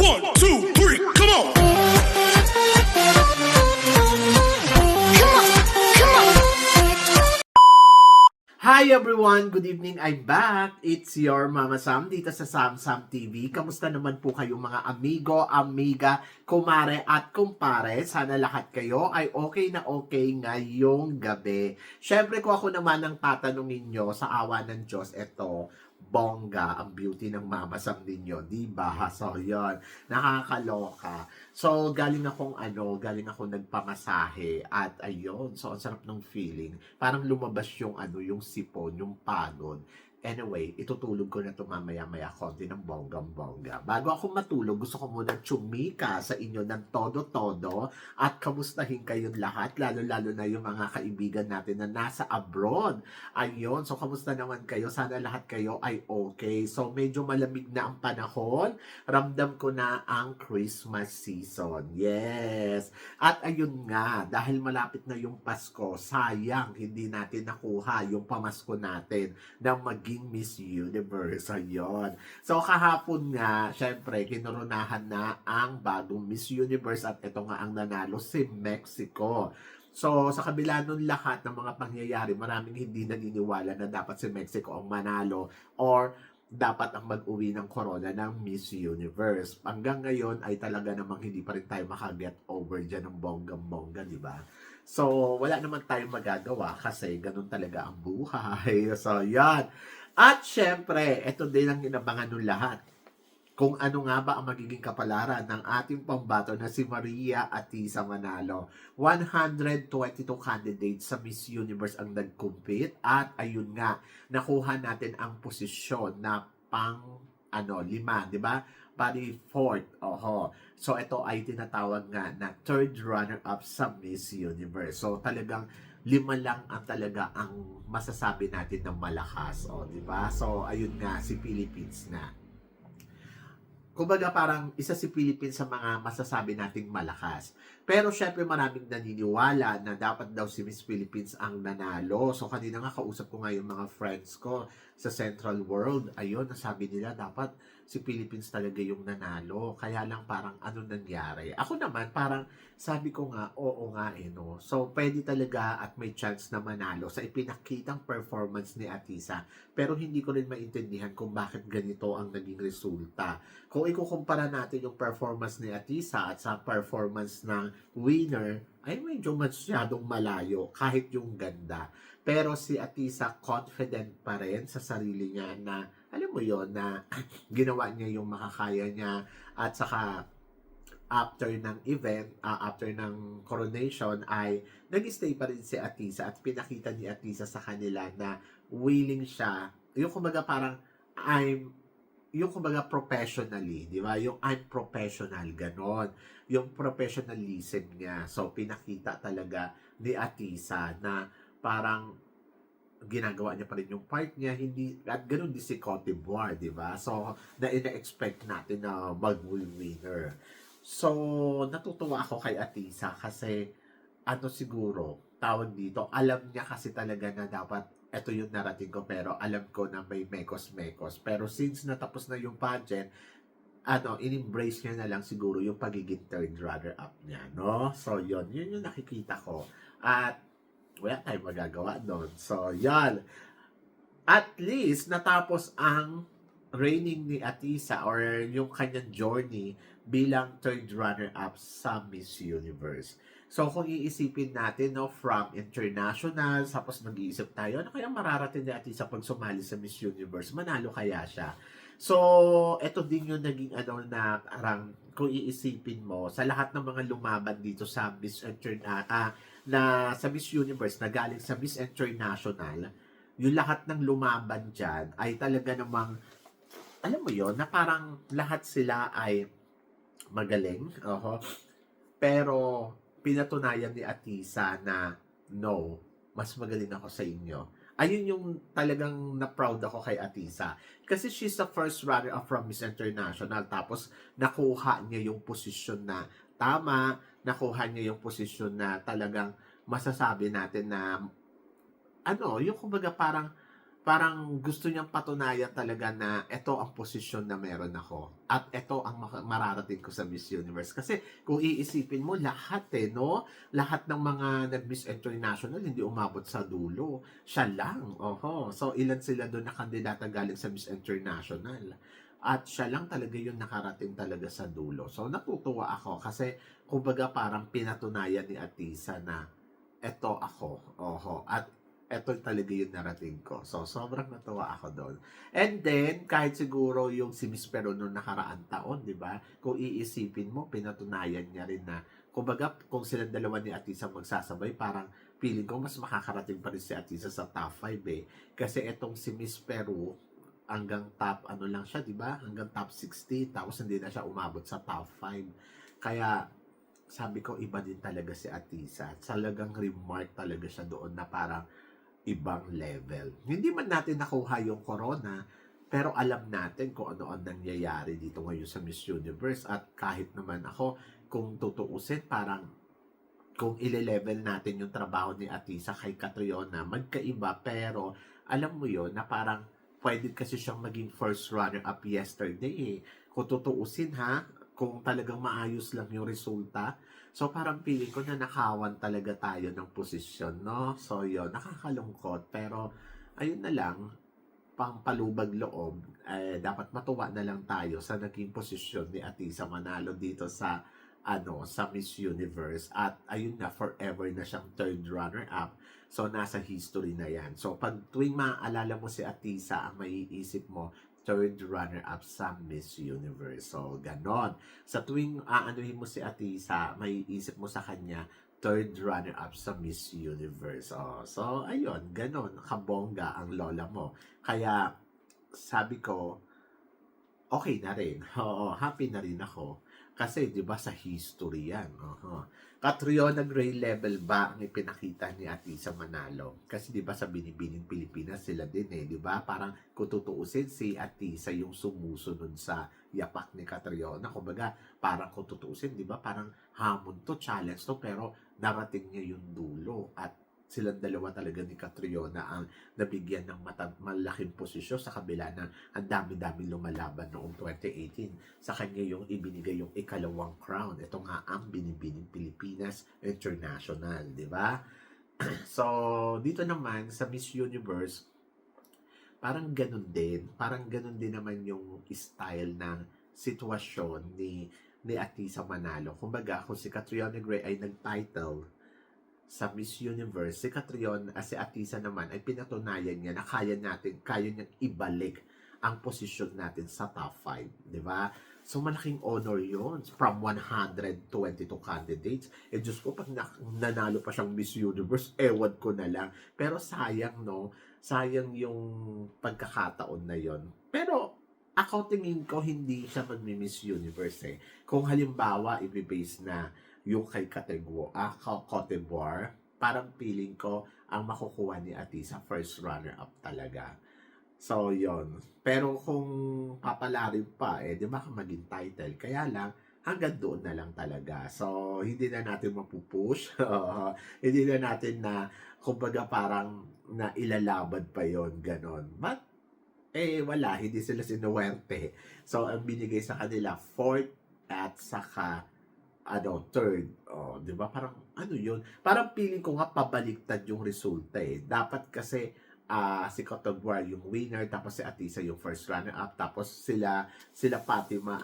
1, 2, 3, come on! Hi everyone! Good evening! I'm back! It's your Mama Sam dito sa Sam Sam TV. Kamusta naman po kayong mga amigo, amiga, kumare at kumpare? Sana lahat kayo ay okay na okay ngayong gabi. Syempre kung ako naman ang tatanungin nyo sa awa ng Diyos, eto, bongga ang beauty ng Mama Sam ninyo, diba? So yun, nakakaloka. So galing akong nagpamasahe at ayun, so ang sarap ng feeling. Parang lumabas yung yung sipon, yung pagod. Anyway, itutulog ko na ito mamaya-maya konti ng bonggang-bongga. Bago ako matulog, gusto ko muna tsumika sa inyo ng todo-todo at kamustahin kayong lahat, lalo-lalo na yung mga kaibigan natin na nasa abroad. Ayun, so kamusta naman kayo? Sana lahat kayo ay okay. So medyo malamig na ang panahon. Ramdam ko na ang Christmas season. Yes! At ayun nga, dahil malapit na yung Pasko, sayang hindi natin nakuha yung pamasko natin na maging Miss Universe. Ayun. So kahapon nga, syempre, kinoronahan na ang bagong Miss Universe at ito nga ang nanalo si Mexico. So, sa kabila nun lahat ng mga pangyayari, maraming hindi naniniwala na dapat si Mexico ang manalo or dapat ang mag-uwi ng corona ng Miss Universe. Hanggang ngayon ay talaga namang hindi pa rin tayo makaget over dyan ng bonggang-bongga, di ba? So, wala naman tayong magagawa kasi ganun talaga ang buhay. So, yan. At syempre, ito din ang inabangan ng lahat. Kung ano nga ba ang magiging kapalaran ng ating pambato na si Maria Atisa Manalo. 122 candidates sa Miss Universe ang nag-compete at ayun nga, nakuha natin ang posisyon na lima, di ba? Bali, fourth. Oho. So, ito ay tinatawag nga na third runner-up sa Miss Universe. So, talagang lima lang ang talaga ang masasabi natin ng malakas. O, di ba? So, ayun nga, si Philippines na. Kumbaga parang isa si Philippines sa mga masasabi nating malakas. Pero syempre maraming naniniwala na dapat daw si Miss Philippines ang nanalo. So kanina nga kausap ko nga yung mga friends ko sa Central World. Ayun, nasabi nila dapat si Philippines talaga yung nanalo. Kaya lang parang ano nangyari. Ako naman parang sabi ko nga, oo nga no. So pwede talaga at may chance na manalo sa ipinakitang performance ni Atisa. Pero hindi ko rin maintindihan kung bakit ganito ang naging resulta. Kung ikukumpara natin yung performance ni Atisa at sa performance ng winner, ay medyo masyadong malayo kahit yung ganda. Pero si Atisa confident pa rin sa sarili niya na, alam mo yon na ginawa niya yung makakaya niya at saka after ng event, after ng coronation ay nag-stay pa rin si Atisa at pinakita ni Atisa sa kanila na willing siya, yung kumbaga parang yung kumbaga professionally, di ba? Yung I'm professional, ganon. Yung professionalism niya. So, pinakita talaga ni Atisa na parang ginagawa niya pa rin yung part niya, hindi, at ganon din si Cote d'Ivoire, di ba? So, ina-expect natin na mag-winner. So, natutuwa ako kay Atisa kasi, siguro, tawag dito, alam niya kasi talaga na dapat ito yung narating ko pero alam ko na may mekos-mekos. Pero since natapos na yung pageant, in-embrace niya na lang siguro yung pagiging third runner-up niya, no? So, yun yung nakikita ko. At wala tayong magagawa doon. So, yan. At least, natapos ang reigning ni Atisa or yung kanyang journey bilang third runner-up sa Miss Universe. So, kung iisipin natin, no, from international, tapos nag-iisip tayo, ano kaya mararating ni Atisa pag sumali sa Miss Universe? Manalo kaya siya? So, eto din yung naging na parang, kung iisipin mo, sa lahat ng mga lumaban dito sa Miss sa Miss Universe na galing sa Miss International, yung lahat ng lumaban dyan ay talaga namang, alam mo yon na parang lahat sila ay magaling. Pero, pinatunayan ni Atisa na no, mas magaling ako sa inyo. Ayun yung talagang na-proud ako kay Atisa. Kasi she's the first runner-up from Miss International. Tapos, nakuha niya yung posisyon na tama. Nakuha niya yung posisyon na talagang masasabi natin na yung kumbaga parang parang gusto niyang patunayan talaga na eto ang posisyon na meron ako at eto ang mararating ko sa Miss Universe. Kasi kung iisipin mo lahat no? Lahat ng mga nag-Miss International hindi umabot sa dulo. Siya lang, oho. So ilan sila doon na kandidata galing sa Miss International. At siya lang talaga yung nakarating talaga sa dulo. So natutuwa ako kasi kumbaga parang pinatunayan ni Atisa na eto ako. Oho. At eto talaga yung narating ko. So, sobrang natuwa ako doon. And then, kahit siguro yung si Miss Peron noong nakaraang taon, di ba? Kung iisipin mo, pinatunayan niya rin na, kumbaga, kung silang dalawa ni Atisa magsasabay, parang feeling ko mas makakarating pa rin si Atisa sa top 5 eh. Kasi etong si Miss Peru, hanggang top, ano lang siya, di ba? Hanggang top 60, tapos hindi na siya umabot sa top 5. Kaya, sabi ko, iba din talaga si Atisa. Talagang remark talaga siya doon na parang, ibang level. Hindi man natin nakuha yung corona, pero alam natin kung ano ang nangyayari dito ngayon sa Miss Universe. At kahit naman ako, kung tutuusin, parang kung ile-level natin yung trabaho ni Atisa kay Catriona, magkaiba, pero alam mo yon na parang pwede kasi siyang maging first runner-up yesterday eh. Kung tutuusin ha, kung talagang maayos lang yung resulta, so parang feeling ko na nakawan talaga tayo ng posisyon, no? So yun, nakakalungkot. Pero ayun na lang, pampalubag loob, dapat matuwa na lang tayo sa naging posisyon ni Atisa Manalo dito sa sa Miss Universe. At ayun na, forever na siyang third runner-up. So nasa history na yan. So pag tuwing maaalala mo si Atisa, ang maiisip mo, third runner-up sa Miss Universe. So, ganon. Sa tuwing aanuhin mo si Atisa, may isip mo sa kanya, third runner-up sa Miss Universe. Oh, so, ayun, ganon. Kabongga ang lola mo. Kaya, sabi ko, okay na rin. Oo, happy na rin ako. Kasi, di ba, sa history yan. Catriona Gray level ba ang ipinakita ni Atisa Manalo? Kasi di ba sa Binibining Pilipinas sila din di ba? Parang kung tutuusin si Atisa yung sumusunod sa yapak ni Catriona. Kumbaga, parang kung tutuusin, di ba? Parang hamon to, challenge to, pero narating niya yung dulo. At silang dalawa talaga ni Catriona ang nabigyan ng malaking posisyon sa kabila ng ang dami-daming lumalaban noong 2018. Sa kanya yung ibinigay yung ikalawang crown. Ito nga ang Binibining Pilipinas International, di ba? So, dito naman sa Miss Universe, parang ganun din. Parang ganun din naman yung style ng sitwasyon ni Atisa Manalo. Kumbaga, kung si Catriona Gray ay nag-title sa Miss Universe, si si Atisa naman ay pinatunayan niya na kaya niyang ibalik ang posisyon natin sa top 5, di ba? So, malaking honor yon from 122 candidates. Diyos ko, pag nanalo pa siyang Miss Universe, ewan ko na lang. Pero sayang, no? Sayang yung pagkakataon na yon. Pero, ako tingin ko, hindi siya magmi-Miss Universe Kung halimbawa, ibibase na yung kay Cote d'Ivoire, parang feeling ko ang makukuha ni Atisa first runner-up talaga. So, yon. Pero kung papalarin pa, di ba maging title? Kaya lang, hanggang doon na lang talaga. So, hindi na natin mapupush. Hindi na natin na, kumbaga parang na ilalabad pa yon ganon. But, wala, hindi sila sinuwerte. So, ang binigay sa kanila, fourth at saka third. Oh, 'di ba? Parang ano 'yun? Parang feeling ko nga pabaliktad yung resulta Dapat kasi si Cote d'Ivoire yung winner, tapos si Atisa yung first runner-up, tapos sila Fatima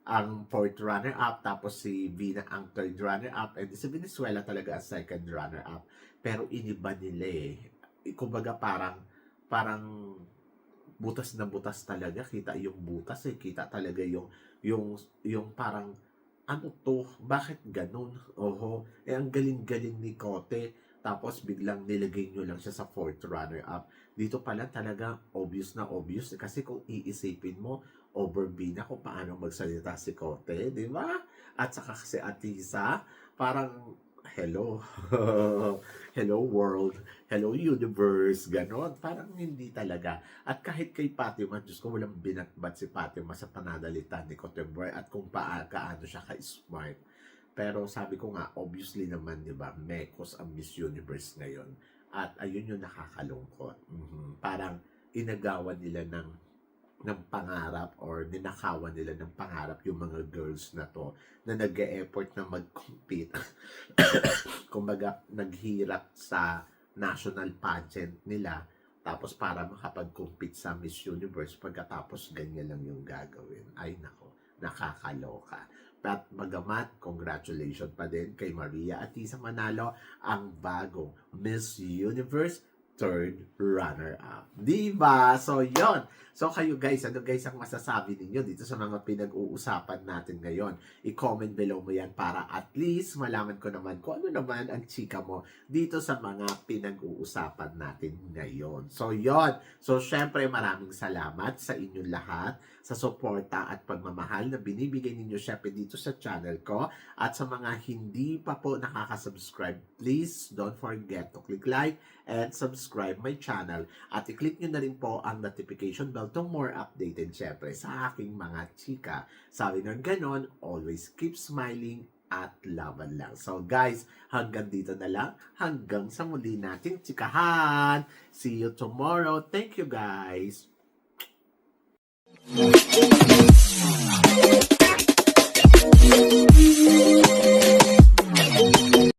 ang fourth runner-up, tapos si Vina ang third runner-up, and si Venezuela talaga ang second runner-up. Pero iniba nila Kumbaga parang butas na butas talaga, kita yung butas kita talaga yung parang ano to? Bakit ganun? Oho. Ang galing-galing ni Kote. Tapos biglang nilagay nyo lang siya sa fourth runner-up. Dito pala talaga obvious na obvious. Kasi kung iisipin mo, overbid na kung paano magsalita si Kote. Di ba? At saka si Atisa, parang hello. Hello world. Hello universe. Ganon. Parang hindi talaga. At kahit kay Fatima, Diyos ko, walang binatbat si Fatima sa pananalita ni Cotemboy at kung kaano siya ka-smart. Pero sabi ko nga, obviously naman, di ba, Mekos ang Miss Universe ngayon. At ayun yung nakakalungkot. Parang inagawan nila ng pangarap or ninakawan nila ng pangarap yung mga girls na to na nag-e-effort na mag-compete. Kumbaga, naghirap sa national pageant nila tapos para makapag-compete sa Miss Universe pagkatapos ganyan lang yung gagawin. Ay nako, nakakaloka. But bagamat, congratulations pa din kay Maria Atisa Manalo, ang bagong Miss Universe third runner-up. Diba? So, yon. So, kayo guys, ano guys ang masasabi ninyo dito sa mga pinag-uusapan natin ngayon? I-comment below mo yan para at least malaman ko naman kung ano naman ang chika mo dito sa mga pinag-uusapan natin ngayon. So, yon. So, syempre, maraming salamat sa inyong lahat sa suporta at pagmamahal na binibigay ninyo syempre dito sa channel ko. At sa mga hindi pa po nakaka-subscribe, please don't forget to click like and subscribe my channel. At i-click nyo na rin po ang notification bell to more updated syempre sa aking mga chika. Sabi ng ganon, always keep smiling at laban lang. So guys, hanggang dito na lang. Hanggang sa muli nating chikahan. See you tomorrow. Thank you guys.